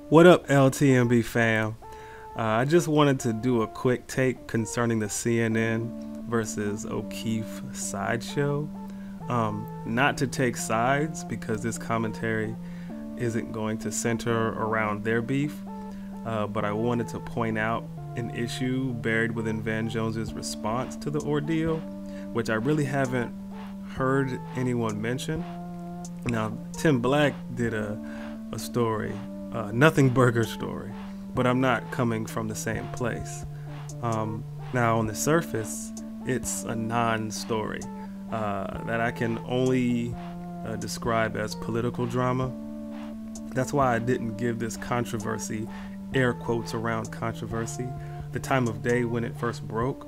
What up, LTMB fam? I just wanted to do a quick take concerning the CNN versus O'Keefe sideshow. Not to take sides, because this commentary isn't going to center around their beef, but I wanted to point out an issue buried within Van Jones's response to the ordeal, which I really haven't heard anyone mention. Now, Tim Black did a story, Nothing Burger story, but I'm not coming from the same place. Now, on the surface, it's a non-story that I can only describe as political drama. That's why I didn't give this controversy, air quotes around controversy, the time of day when it first broke.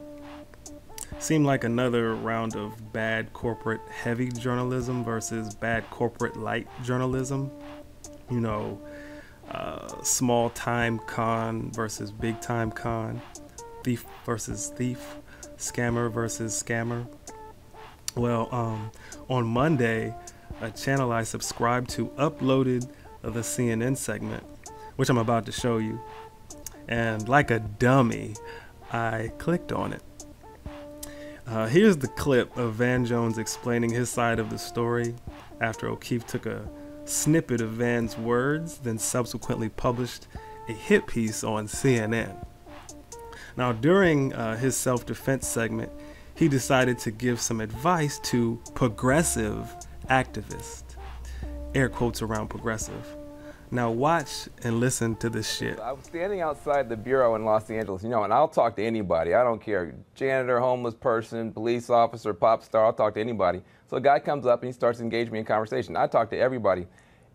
Seemed like another round of bad corporate heavy journalism versus bad corporate light journalism. You know, small time con versus big time con, thief versus thief, scammer versus scammer. Well, on Monday, a channel I subscribed to uploaded the CNN segment, which I'm about to show you. And like a dummy, I clicked on it. Here's the clip of Van Jones explaining his side of the story after O'Keefe took a snippet of Van's words, then subsequently published a hit piece on CNN. Now, during his self-defense segment, he decided to give some advice to progressive activists. Air quotes around progressive. Now watch and listen to this shit. I was standing outside the bureau in Los Angeles, and I'll talk to anybody. I don't care. Janitor, homeless person, police officer, pop star, I'll talk to anybody. So a guy comes up and he starts engaging me in conversation. I talk to everybody.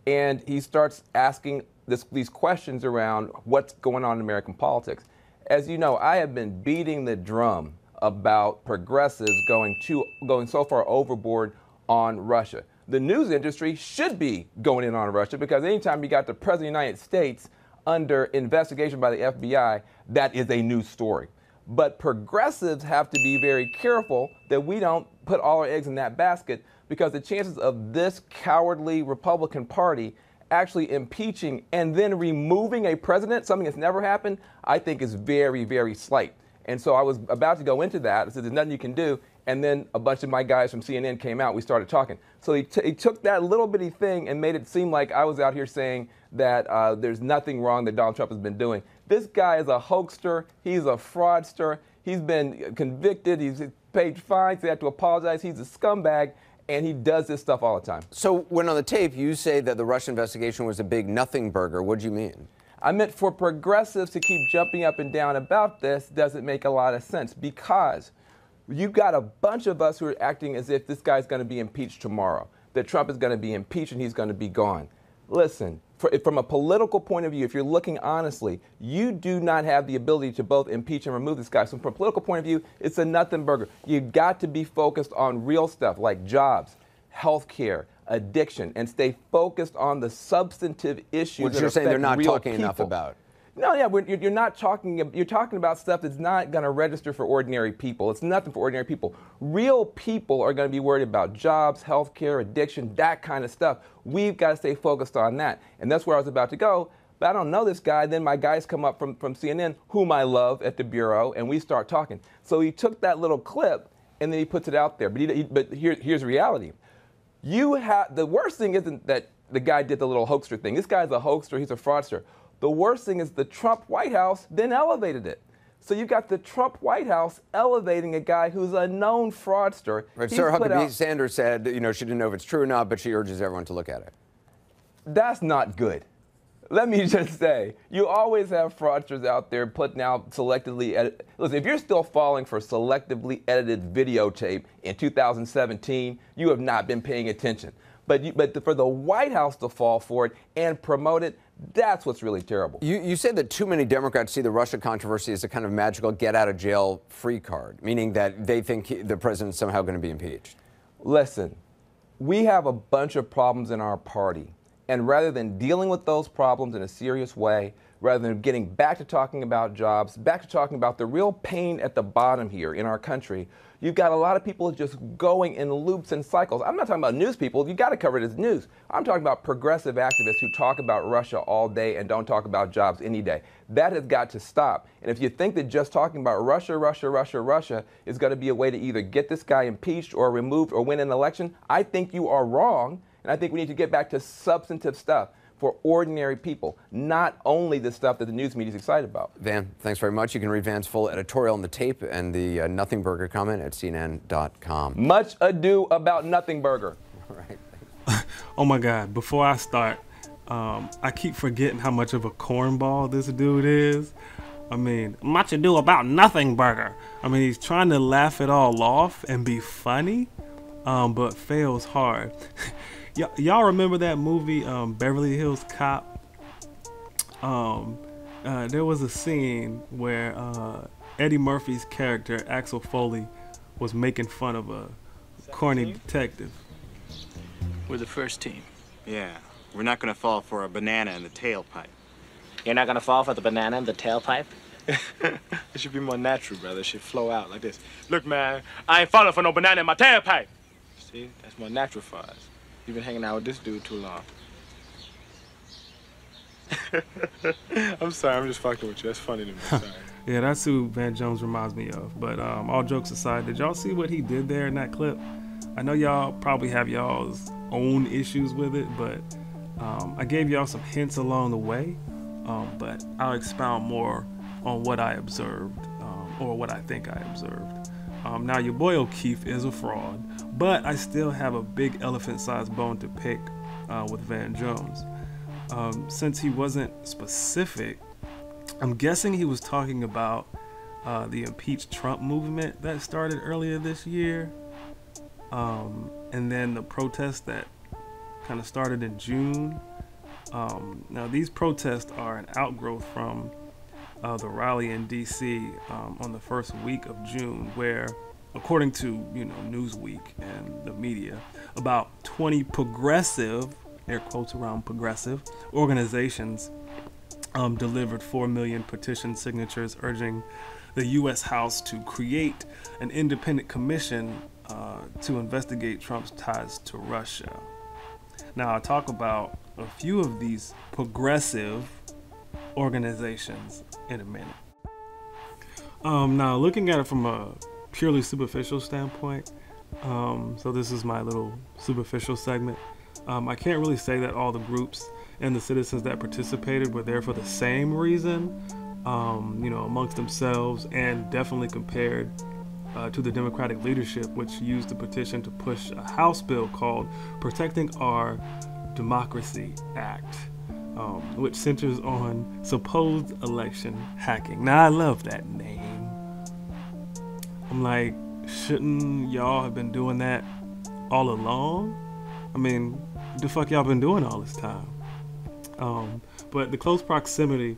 And he starts asking these questions around what's going on in American politics. As you know, I have been beating the drum about progressives going so far overboard on Russia. The news industry should be going in on Russia, because anytime you got the President of the United States under investigation by the FBI, that is a news story. But progressives have to be very careful that we don't put all our eggs in that basket, because the chances of this cowardly Republican Party actually impeaching and then removing a president, something that's never happened, I think is very, very slight. And so I was about to go into that. I said, there's nothing you can do. And then a bunch of my guys from CNN came out. We started talking. So he took that little bitty thing and made it seem like I was out here saying that there's nothing wrong that Donald Trump has been doing. This guy is a hoaxer. He's a fraudster. He's been convicted. He's paid fines. He had to apologize. He's a scumbag. And he does this stuff all the time. So when on the tape you say that the Russia investigation was a big nothing burger, what do you mean? I meant for progressives to keep jumping up and down about this doesn't make a lot of sense, because you've got a bunch of us who are acting as if this guy's going to be impeached tomorrow, that Trump is going to be impeached and he's going to be gone. Listen, from a political point of view, if you're looking honestly, you do not have the ability to both impeach and remove this guy. So from a political point of view, it's a nothing burger. You've got to be focused on real stuff like jobs, health care, addiction, and stay focused on the substantive issues. Which you're saying they're not talking enough about. No, yeah, you're not talking. You're talking about stuff that's not going to register for ordinary people. It's nothing for ordinary people. Real people are going to be worried about jobs, health care, addiction, that kind of stuff. We've got to stay focused on that, and that's where I was about to go. But I don't know this guy. Then my guys come up from CNN, whom I love, at the bureau, and we start talking. So he took that little clip and then he puts it out there. But here's the reality. The worst thing isn't that the guy did the little hoaxer thing. This guy's a hoaxer. He's a fraudster. The worst thing is the Trump White House then elevated it. So you got the Trump White House elevating a guy who's a known fraudster. Right, Sarah Huckabee Sanders said, she didn't know if it's true or not, but she urges everyone to look at it. That's not good. Let me just say, you always have fraudsters out there putting out selectively edited. Listen, if you're still falling for selectively edited videotape in 2017, you have not been paying attention. But for the White House to fall for it and promote it, that's what's really terrible. You said that too many Democrats see the Russia controversy as a kind of magical get-out-of-jail-free card, meaning that they think the president's somehow going to be impeached. Listen, we have a bunch of problems in our party. And rather than dealing with those problems in a serious way, rather than getting back to talking about jobs, back to talking about the real pain at the bottom here in our country, you've got a lot of people just going in loops and cycles. I'm not talking about news people. You got to cover it as news. I'm talking about progressive activists who talk about Russia all day and don't talk about jobs any day. That has got to stop. And if you think that just talking about Russia, Russia, Russia, Russia is going to be a way to either get this guy impeached or removed or win an election, I think you are wrong. And I think we need to get back to substantive stuff for ordinary people, not only the stuff that the news media is excited about. Van, thanks very much. You can read Van's full editorial in The Tape and the Nothing Burger comment at CNN.com. Much ado about Nothing Burger. All right. Oh my God, before I start, I keep forgetting how much of a cornball this dude is. I mean, much ado about Nothing Burger. I mean, he's trying to laugh it all off and be funny, but fails hard. Y'all remember that movie, Beverly Hills Cop? There was a scene where Eddie Murphy's character, Axel Foley, was making fun of a corny detective. We're the first team. Yeah, we're not gonna fall for a banana in the tailpipe. You're not gonna fall for the banana in the tailpipe? It should be more natural, brother. It should flow out like this. Look, man, I ain't falling for no banana in my tailpipe. See, that's more natural for us. You've been hanging out with this dude too long. I'm sorry, I'm just fucking with you. That's funny to me. Sorry. Yeah, that's who Van Jones reminds me of. But all jokes aside, did y'all see what he did there in that clip? I know y'all probably have y'all's own issues with it, but I gave y'all some hints along the way, but I'll expound more on what I observed, or what I think I observed. Now, your boy O'Keefe is a fraud, but I still have a big elephant-sized bone to pick with Van Jones. Since he wasn't specific, I'm guessing he was talking about the impeach Trump movement that started earlier this year, and then the protests that kind of started in June. Now, these protests are an outgrowth from the rally in D.C. On the first week of June, where, according to Newsweek and the media, about 20 progressive, air quotes around progressive, organizations delivered 4 million petition signatures urging the U.S. House to create an independent commission to investigate Trump's ties to Russia. Now, I'll talk about a few of these progressive organizations in a minute. Now, looking at it from a purely superficial standpoint, so this is my little superficial segment. I can't really say that all the groups and the citizens that participated were there for the same reason, amongst themselves, and definitely compared to the Democratic leadership, which used the petition to push a House bill called Protecting Our Democracy Act, which centers on supposed election hacking. Now, I love that name. I'm like, shouldn't y'all have been doing that all along? I mean, what the fuck y'all been doing all this time? But the close proximity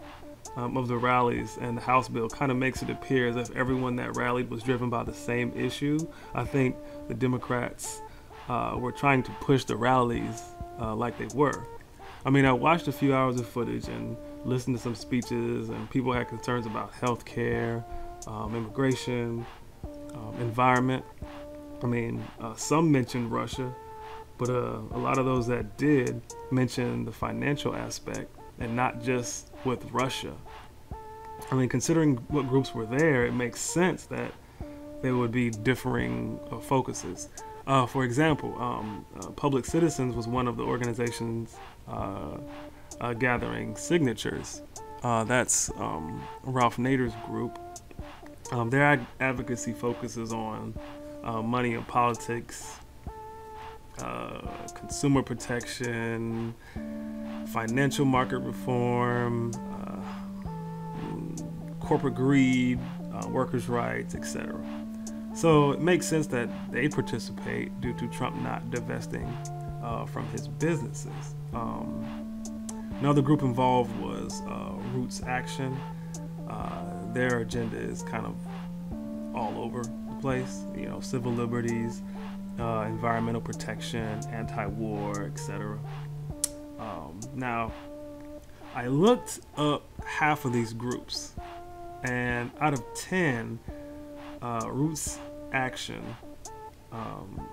of the rallies and the House bill kind of makes it appear as if everyone that rallied was driven by the same issue. I think the Democrats were trying to push the rallies like they were. I mean, I watched a few hours of footage and listened to some speeches, and people had concerns about healthcare, immigration, environment. I mean, some mentioned Russia, but a lot of those that did mention the financial aspect, and not just with Russia. I mean, considering what groups were there, it makes sense that there would be differing focuses. For example, Public Citizens was one of the organizations gathering signatures. That's Ralph Nader's group. Their advocacy focuses on money and politics, consumer protection, financial market reform, corporate greed, workers' rights, etc. So it makes sense that they participate due to Trump not divesting from his businesses. Another group involved was Roots Action. Their agenda is kind of all over the place, civil liberties, environmental protection, anti-war, etc. Now, I looked up half of these groups, and out of 10, Roots Action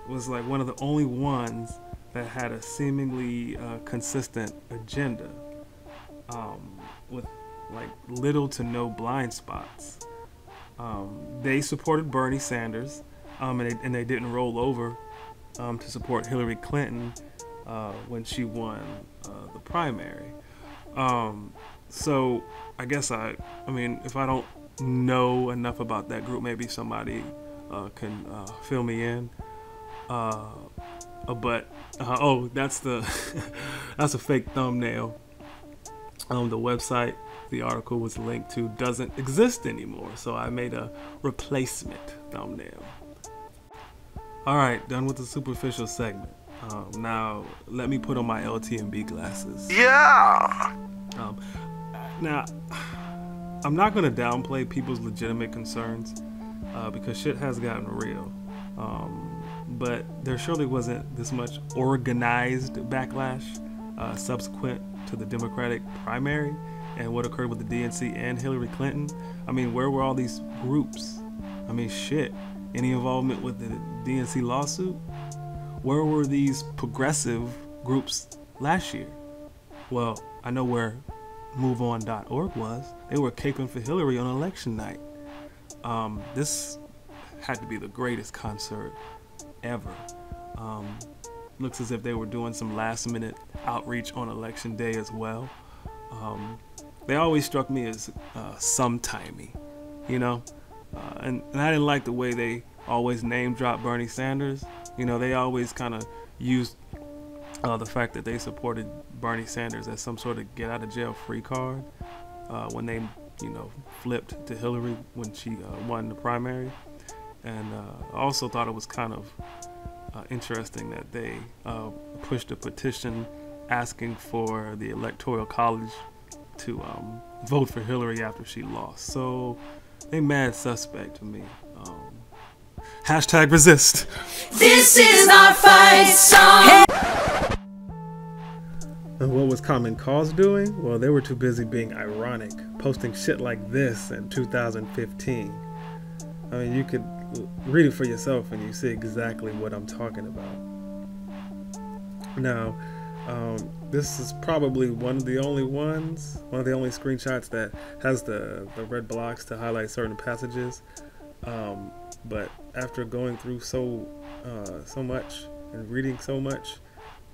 was like one of the only ones that had a seemingly consistent agenda, with like little to no blind spots. They supported Bernie Sanders, and they didn't roll over to support Hillary Clinton when she won the primary. So I guess I mean, if I don't know enough about that group, maybe somebody can fill me in. But oh, that's the that's a fake thumbnail. The website the article was linked to doesn't exist anymore, so I made a replacement thumbnail. All right, done with the superficial segment. Now let me put on my LTMB glasses. Yeah. Now, I'm not gonna downplay people's legitimate concerns because shit has gotten real. But there surely wasn't this much organized backlash subsequent to the Democratic primary and what occurred with the DNC and Hillary Clinton. I mean, where were all these groups? I mean, shit. Any involvement with the DNC lawsuit? Where were these progressive groups last year? Well, I know where MoveOn.org was. They were caping for Hillary on election night. This had to be the greatest concert ever. Looks as if they were doing some last minute outreach on election day as well. They always struck me as sometimey, you know? And I didn't like the way they always name drop Bernie Sanders. You know, they always kind of used the fact that they supported Bernie Sanders as some sort of get out of jail free card when they, you know, flipped to Hillary when she won the primary. And I also thought it was kind of interesting that they pushed a petition asking for the Electoral College to vote for Hillary after she lost. So they mad suspect to me. Hashtag resist. This is our fight song. And what was Common Cause doing? Well, they were too busy being ironic, posting shit like this in 2015. I mean, you could read it for yourself and you see exactly what I'm talking about. Now, this is probably one of the only screenshots that has the red blocks to highlight certain passages. But after going through so much and reading so much,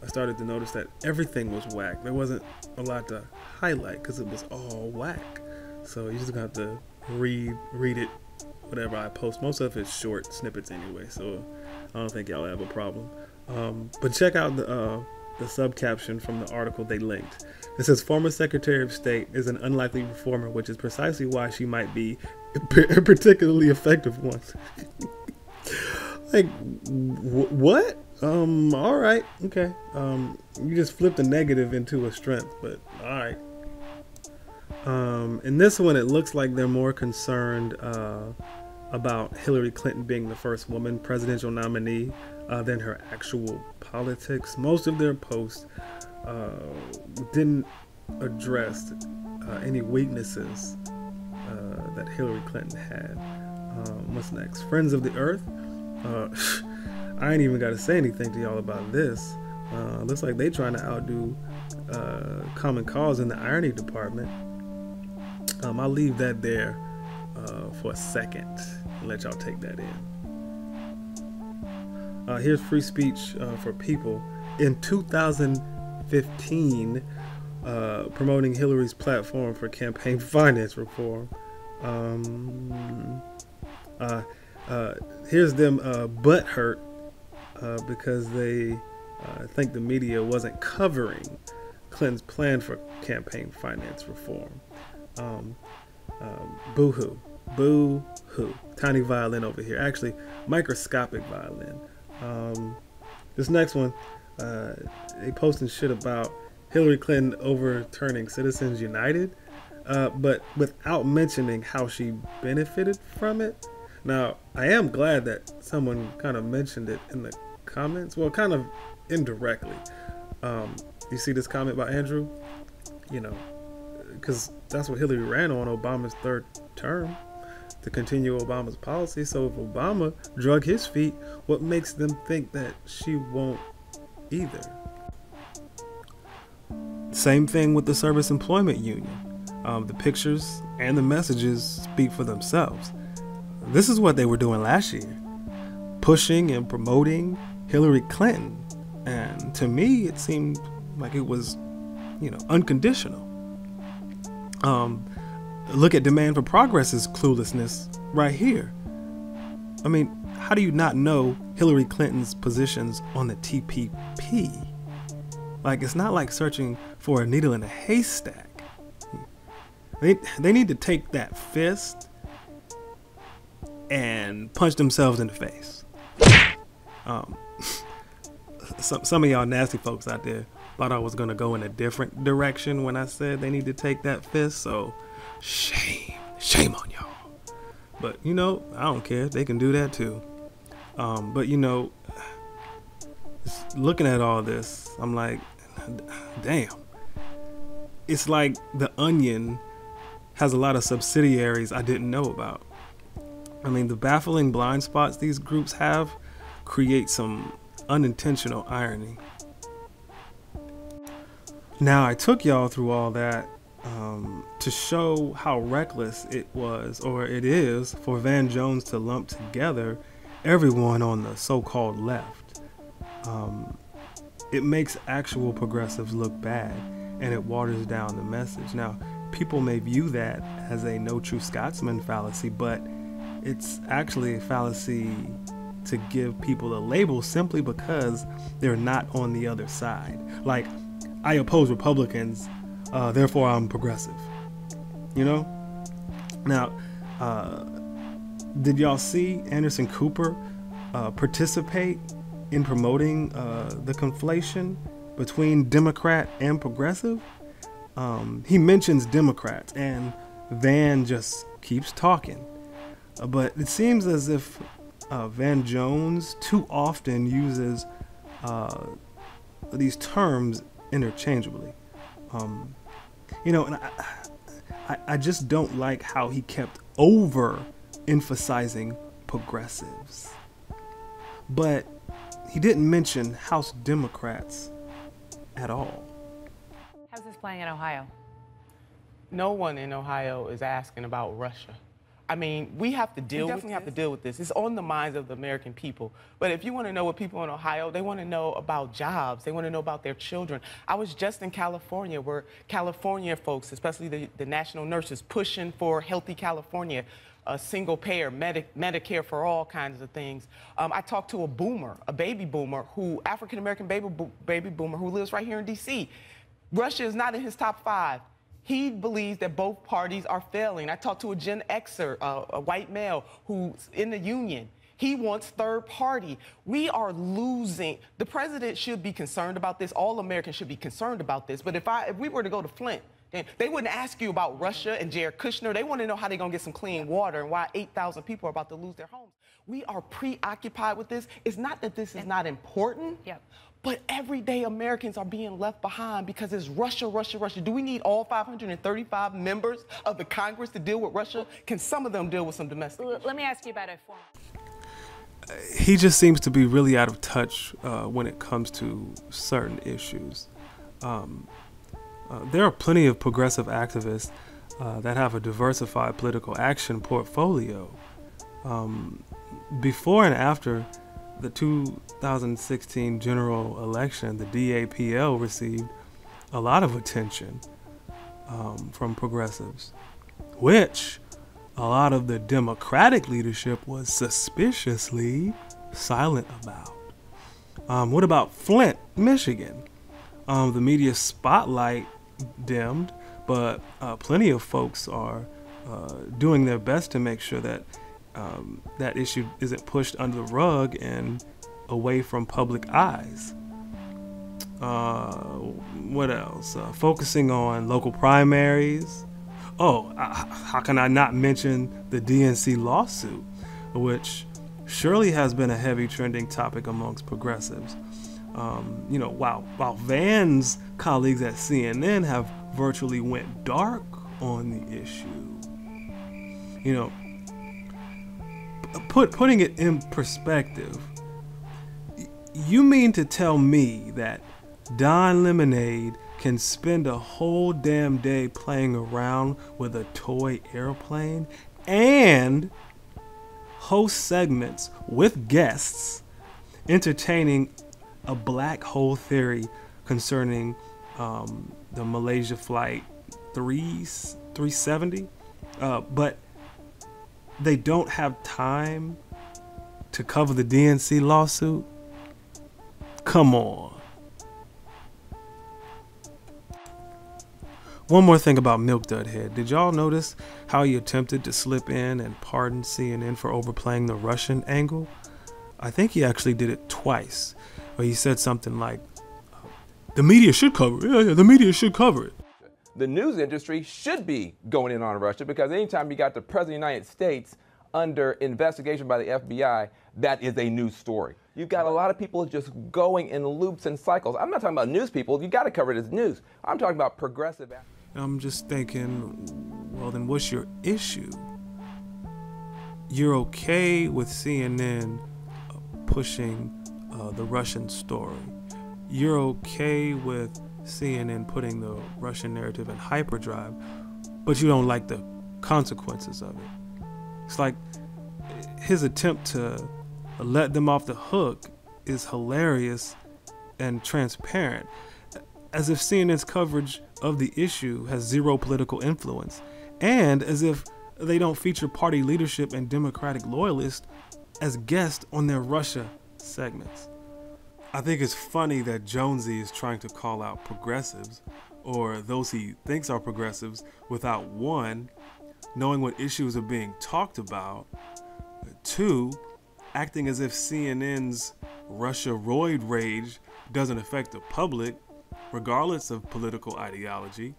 I started to notice that everything was whack. There wasn't a lot to highlight because it was all whack. So you just got to read it, whatever I post. Most of it's short snippets anyway, so I don't think y'all have a problem. But check out the subcaption from the article they linked. It says, former Secretary of State is an unlikely reformer, which is precisely why she might be a particularly effective one. Like, what? All right, okay. You just flipped a negative into a strength, but all right. In this one, it looks like they're more concerned about Hillary Clinton being the first woman presidential nominee than her actual politics. Most of their posts didn't address any weaknesses that Hillary Clinton had. What's next? Friends of the Earth. I ain't even got to say anything to y'all about this. Looks like they trying to outdo Common Cause in the irony department. I'll leave that there for a second and let y'all take that in. Here's Free Speech for People in 2015, promoting Hillary's platform for campaign finance reform. Here's them butthurt because they think the media wasn't covering Clinton's plan for campaign finance reform. Boo-hoo. Boo-hoo. Tiny violin over here. Actually, microscopic violin. This next one, they posting shit about Hillary Clinton overturning Citizens United, but without mentioning how she benefited from it. Now, I am glad that someone kind of mentioned it in the comments. Well, kind of indirectly. You see this comment by Andrew? You know, because that's what Hillary ran on Obama's third term, to continue Obama's policy. So if Obama drug his feet, what makes them think that she won't either? Same thing with the Service Employment Union. The pictures and the messages speak for themselves. This is what they were doing last year, pushing and promoting Hillary Clinton. And to me, it seemed like it was, unconditional. Look at Demand for Progress's cluelessness right here. I mean, how do you not know Hillary Clinton's positions on the TPP? Like, it's not like searching for a needle in a haystack. They need to take that fist and punch themselves in the face. Some of y'all nasty folks out there thought I was going to go in a different direction when I said they need to take that fist, so shame on y'all. But, I don't care. They can do that too. But, looking at all this, I'm like, damn. It's like The Onion has a lot of subsidiaries I didn't know about. I mean, the baffling blind spots these groups have create some unintentional irony. Now, I took y'all through all that to show how reckless it was, or it is, for Van Jones to lump together everyone on the so-called left. It makes actual progressives look bad, and it waters down the message. Now, people may view that as a no true Scotsman fallacy, but it's actually a fallacy to give people a label simply because they're not on the other side. Like, I oppose Republicans, therefore I'm progressive. Now, did y'all see Anderson Cooper participate in promoting the conflation between Democrat and progressive? He mentions Democrats, and Van just keeps talking. But it seems as if Van Jones too often uses these terms interchangeably. And I just don't like how he kept over-emphasizing progressives. But he didn't mention House Democrats at all. How's this playing in Ohio? No one in Ohio is asking about Russia. I mean, we definitely have to deal with this. It's on the minds of the American people. But if you want to know what people in Ohio, they want to know about jobs. They want to know about their children. I was just in California, where California folks, especially the national nurses, pushing for healthy California, single payer, Medicare for all kinds of things. I talked to a baby boomer, African-American baby boomer who lives right here in D.C. Russia is not in his top 5. He believes that both parties are failing. I talked to a Gen Xer, a white male who's in the union. He wants third party. We are losing. The president should be concerned about this. All Americans should be concerned about this. But if we were to go to Flint, then they wouldn't ask you about Russia and Jared Kushner. They want to know how they're going to get some clean water and why 8,000 people are about to lose their homes. We are preoccupied with this. It's not that this is not important. Yep. But everyday Americans are being left behind because it's Russia, Russia, Russia. Do we need all 535 members of the Congress to deal with Russia? Can some of them deal with some domestic issues? Let me ask you about a former. He just seems to be really out of touch when it comes to certain issues. There are plenty of progressive activists that have a diversified political action portfolio. Before and after the 2016 general election, the DAPL received a lot of attention from progressives, which a lot of the Democratic leadership was suspiciously silent about. What about Flint, Michigan? The media spotlight dimmed, but plenty of folks are doing their best to make sure that that issue isn't pushed under the rug and away from public eyes. What else? Focusing on local primaries. Oh, how can I not mention the DNC lawsuit, which surely has been a heavy trending topic amongst progressives. You know, while Van's colleagues at CNN have virtually went dark on the issue. You know, putting it in perspective, you mean to tell me that Don Lemonade can spend a whole damn day playing around with a toy airplane and host segments with guests entertaining a black hole theory concerning the Malaysia flight 370, but they don't have time to cover the DNC lawsuit? Come on. One more thing about Milk Dud Head. Did y'all notice how he attempted to slip in and pardon CNN for overplaying the Russian angle? I think he actually did it twice, where he said something like, the media should cover it. Yeah, the media should cover it. The news industry should be going in on Russia, because anytime you got the President of the United States under investigation by the FBI, that is a news story. You've got a lot of people just going in loops and cycles. I'm not talking about news people. You got to cover it as news. I'm talking about progressive. I'm just thinking, well, then what's your issue? You're okay with CNN pushing the Russian story. You're okay with CNN putting the Russian narrative in hyperdrive, but you don't like the consequences of it. It's like his attempt to let them off the hook is hilarious and transparent, as if CNN's coverage of the issue has zero political influence, and as if they don't feature party leadership and Democratic loyalists as guests on their Russia segments. I think it's funny that Jonesy is trying to call out progressives, or those he thinks are progressives, without one, knowing what issues are being talked about, two, acting as if CNN's Russia roid rage doesn't affect the public, regardless of political ideology,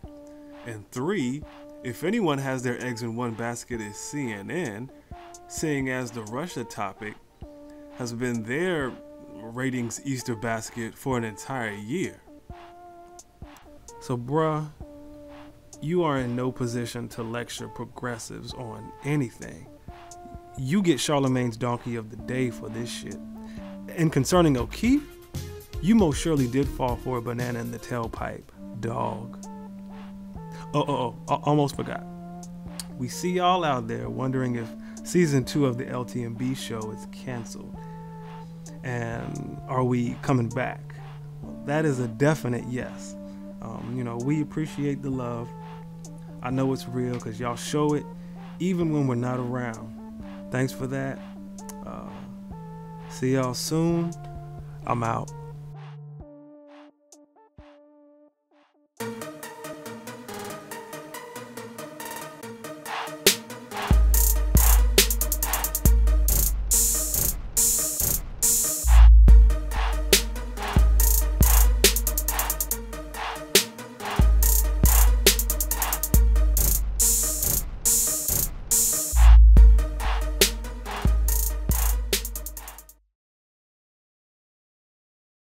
and three, if anyone has their eggs in one basket, it's CNN, seeing as the Russia topic has been their ratings Easter basket for an entire year. So bruh, you are in no position to lecture progressives on anything. You get Charlemagne's donkey of the day for this shit. And concerning O'Keefe, you most surely did fall for a banana in the tailpipe, dog. Almost forgot. We see y'all out there wondering if season 2 of the LTMB show is canceled. And are we coming back? Well, that is a definite yes. You know, we appreciate the love. I know it's real because y'all show it even when we're not around. Thanks for that. See y'all soon. I'm out.